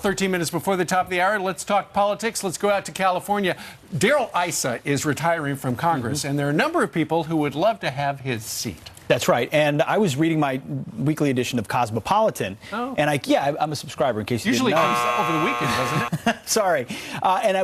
13 minutes before the top of the hour, let's talk politics. Let's go out to California. Darrell Issa is retiring from Congress, and there are a number of people who would love to have his seat. That's right. And I was reading my weekly edition of Cosmopolitan. Oh. And I'm a subscriber in case you usually didn't know. Comes over the weekend, doesn't it? Sorry.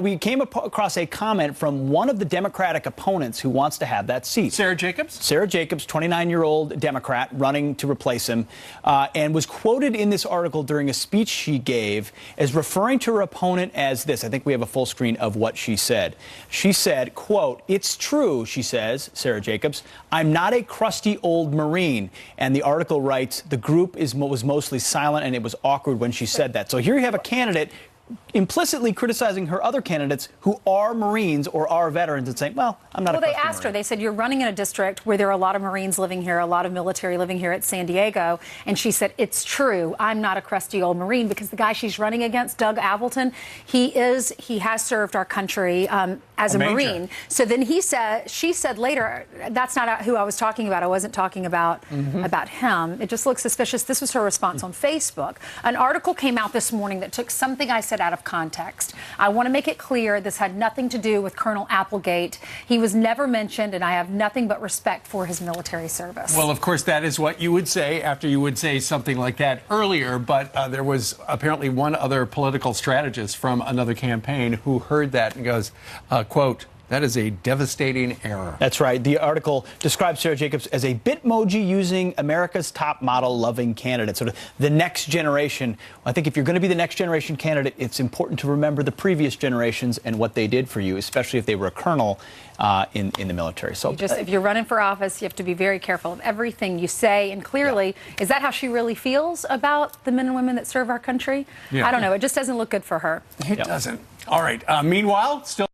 We came across a comment from one of the Democratic opponents who wants to have that seat. Sarah Jacobs? Sarah Jacobs, 29-year-old Democrat running to replace him, and was quoted in this article during a speech she gave as referring to her opponent as this. I think we have a full screen of what she said. She said, quote, "It's true," she says, Sarah Jacobs, "I'm not a crusty old Marine." And the article writes, the group was mostly silent, and it was awkward when she said that. So here you have a candidate implicitly criticizing her other candidates who are Marines or are veterans and saying, well, I'm not a crusty Marine. Well, they asked her, they said, you're running in a district where there are a lot of Marines living here, a lot of military living here at San Diego. And she said, it's true, I'm not a crusty old Marine, because the guy she's running against, Doug Appleton, he has served our country as a Marine. So then she said later, that's not who I was talking about. I wasn't talking about him. It just looks suspicious. This was her response on Facebook. An article came out this morning that took something I said out of context. I want to make it clear this had nothing to do with Colonel Applegate. He was never mentioned, and I have nothing but respect for his military service. Well, of course, that is what you would say after you would say something like that earlier, but there was apparently one other political strategist from another campaign who heard that and goes, quote, "That is a devastating error." That's right. The article describes Sarah Jacobs as a Bitmoji using America's top model loving candidate, sort of the next generation. I think if you're going to be the next generation candidate, it's important to remember the previous generations and what they did for you, especially if they were a colonel in the military. So if you're running for office, you have to be very careful of everything you say. And clearly, is that how she really feels about the men and women that serve our country? I don't know. It just doesn't look good for her. It doesn't. All right. Meanwhile, still